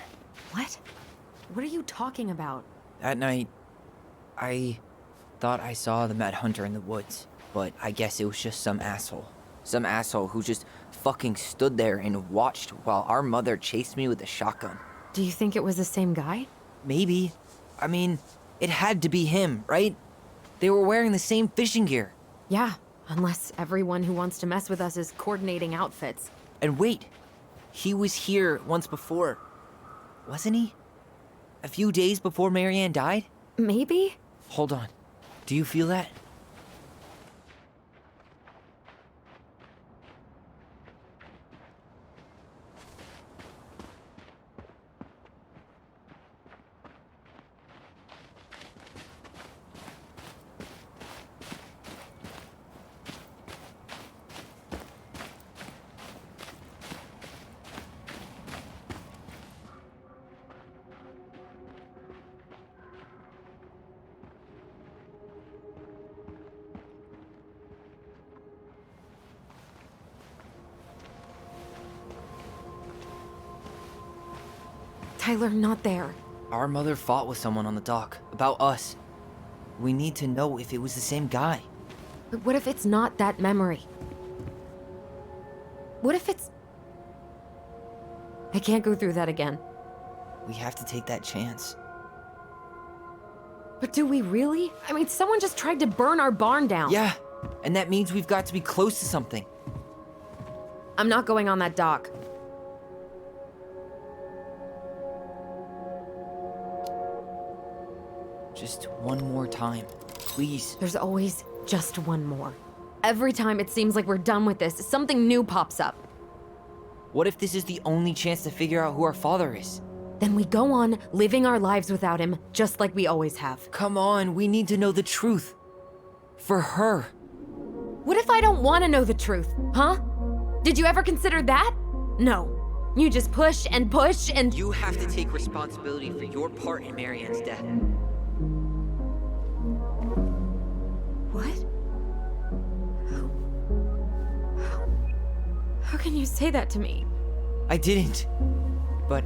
What? What are you talking about? That night, I thought I saw the Mad Hunter in the woods, but I guess it was just some asshole. Some asshole who just fucking stood there and watched while our mother chased me with a shotgun. Do you think it was the same guy? Maybe. I mean, it had to be him, right? They were wearing the same fishing gear. Yeah, unless everyone who wants to mess with us is coordinating outfits. And wait, he was here once before, wasn't he? A few days before Marianne died? Maybe? Hold on. Do you feel that? Tyler, not there. Our mother fought with someone on the dock about us. We need to know if it was the same guy. But what if it's not that memory? What if it's... I can't go through that again. We have to take that chance. But do we really? I mean, someone just tried to burn our barn down. Yeah, and that means we've got to be close to something. I'm not going on that dock. Just one more time, please. There's always just one more. Every time it seems like we're done with this, something new pops up. What if this is the only chance to figure out who our father is? Then we go on living our lives without him, just like we always have. Come on, we need to know the truth. For her. What if I don't want to know the truth, huh? Did you ever consider that? No. You just push and push and... You have to take responsibility for your part in Marianne's death. What? How can you say that to me? I didn't. But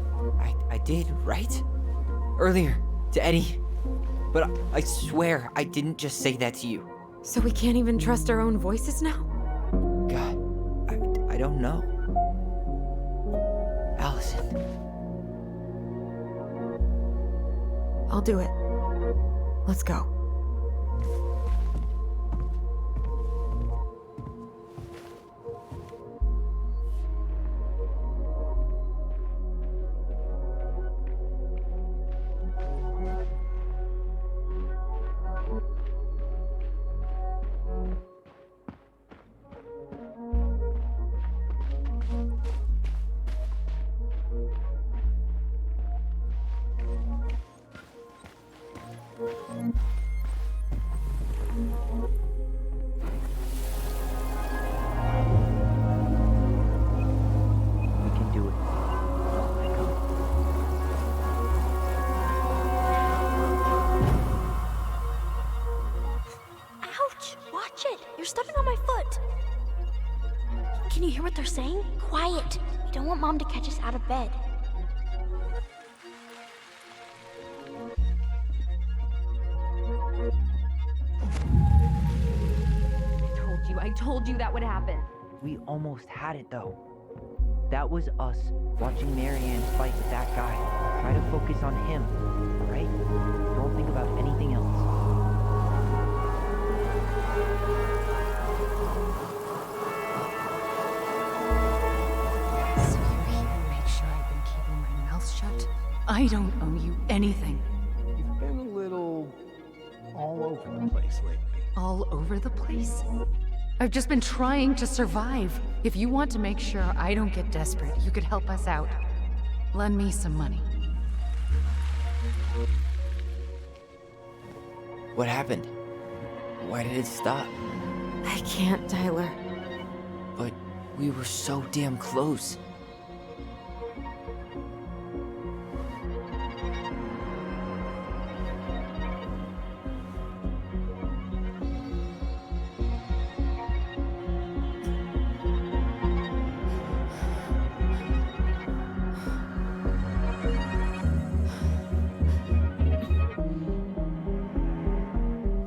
I did, right? Earlier, to Eddie. But I swear I didn't just say that to you. So we can't even trust our own voices now? God, I don't know. Allison. I'll do it. Let's go. We can do it. I come. Ouch! Watch it! You're stepping on my foot! Can you hear what they're saying? Quiet! We don't want Mom to catch us out of bed. I told you that would happen. We almost had it though. That was us watching Marianne fight with that guy. Try to focus on him, right? Don't think about anything else. So you're here to make sure I've been keeping my mouth shut? I don't owe you anything. You've been a little all over the place lately. All over the place? I've just been trying to survive. If you want to make sure I don't get desperate, you could help us out. Lend me some money. What happened? Why did it stop? I can't, Tyler. But we were so damn close.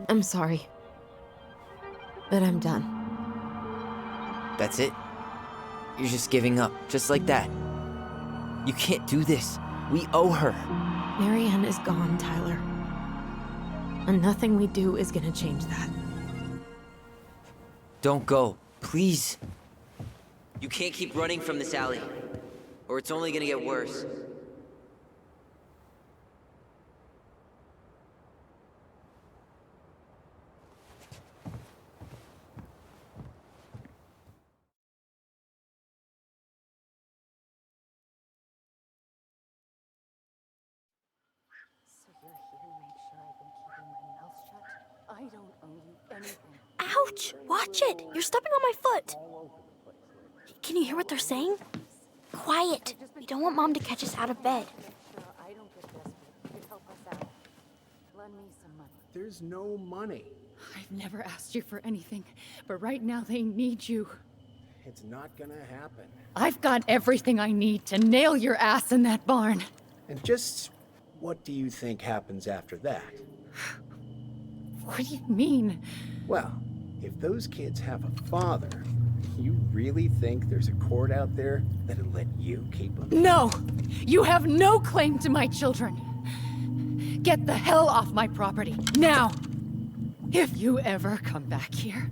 I'm sorry. But I'm done. That's it? You're just giving up, just like that. You can't do this. We owe her. Marianne is gone, Tyler. And nothing we do is gonna change that. Don't go, please. You can't keep running from this alley, or it's only gonna get worse. So you're here to make sure I've been keeping my mouth shut? I don't owe you anything. Ouch! Watch it! You're stepping on my foot! Can you hear what they're saying? Quiet! We don't want Mom to catch us out of bed. Sure I don't get desperate. You could help us out. Lend me some money. There's no money. I've never asked you for anything, but right now they need you. It's not gonna happen. I've got everything I need to nail your ass in that barn. And just what do you think happens after that? What do you mean? Well, if those kids have a father, you really think there's a court out there that'll let you keep them? No! You have no claim to my children! Get the hell off my property, now! If you ever come back here,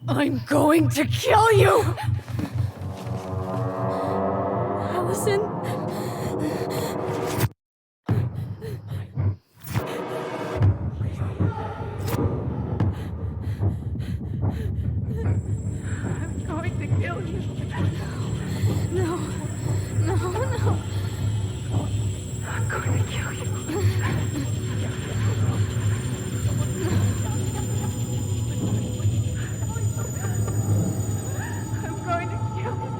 I'm going to kill you! Allison? I'm going to kill you. No. No, no. I'm going to kill you. I'm going to kill you.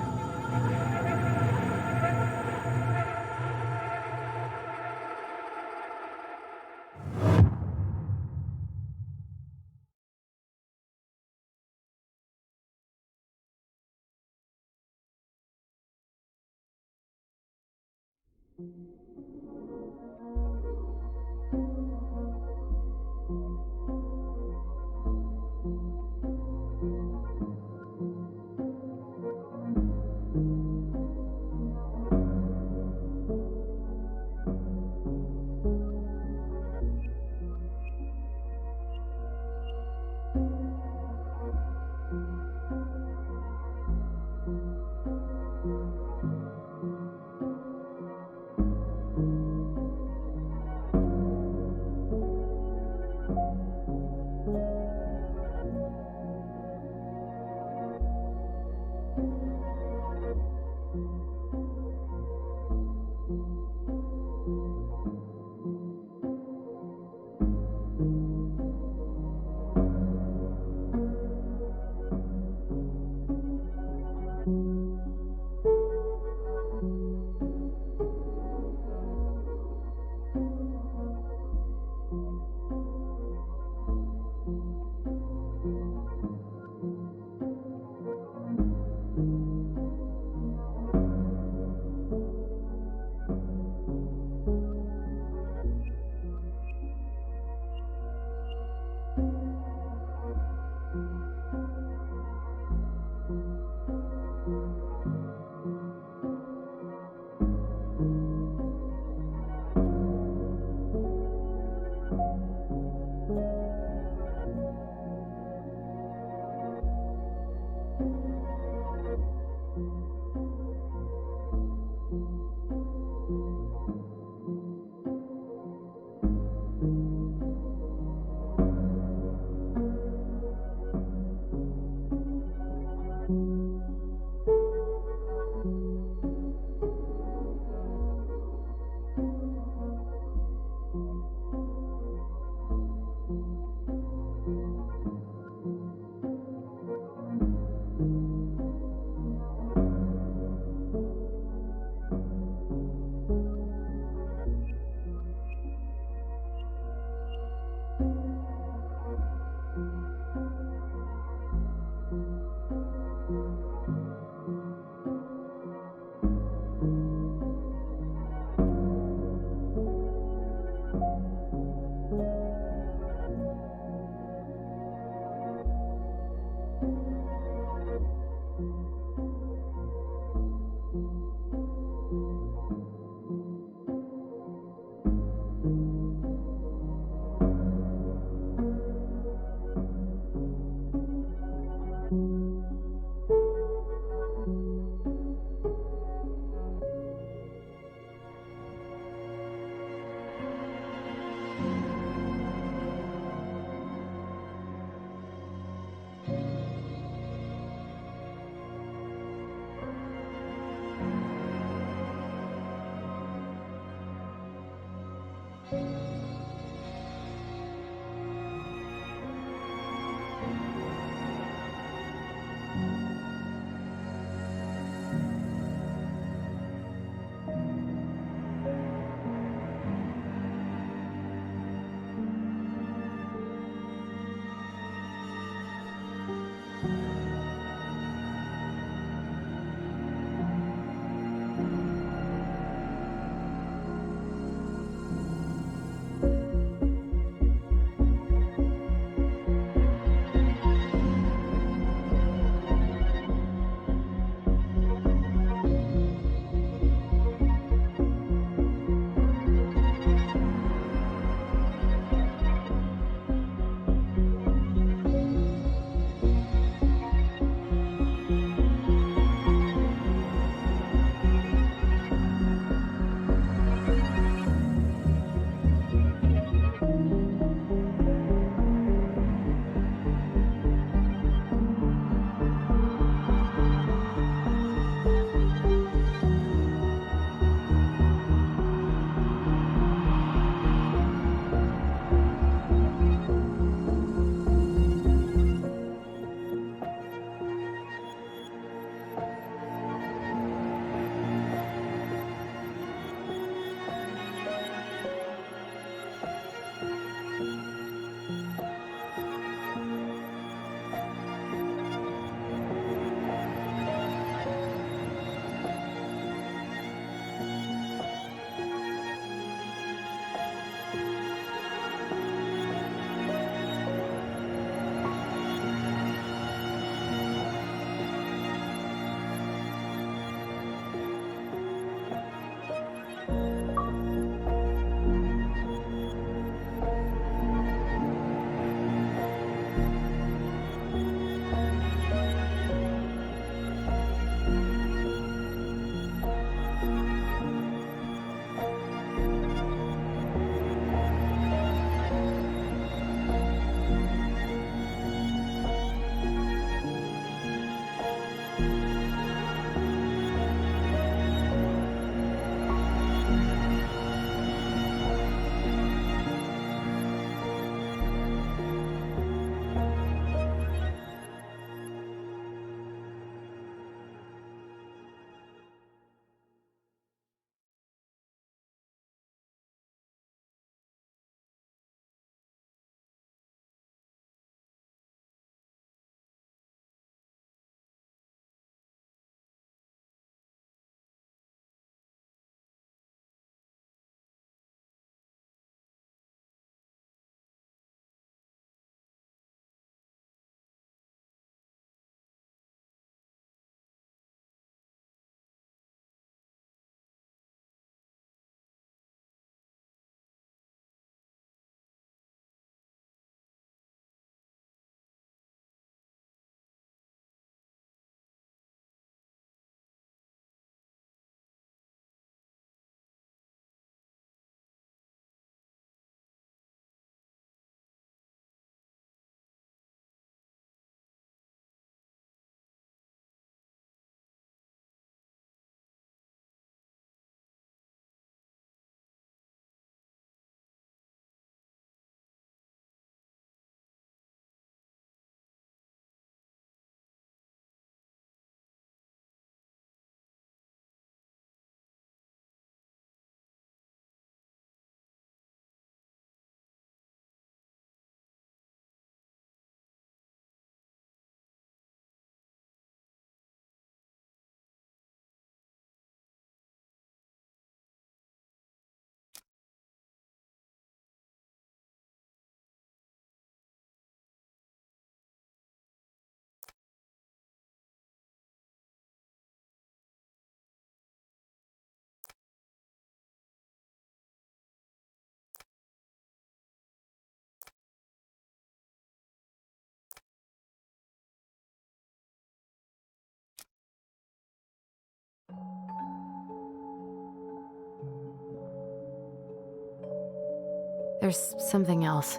There's something else.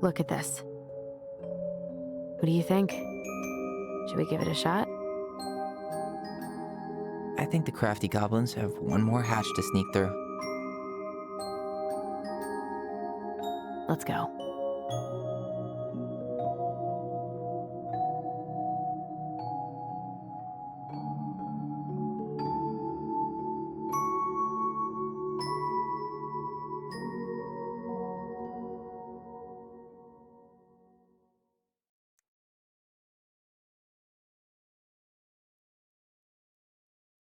Look at this. What do you think? Should we give it a shot? I think the crafty goblins have one more hatch to sneak through. Let's go.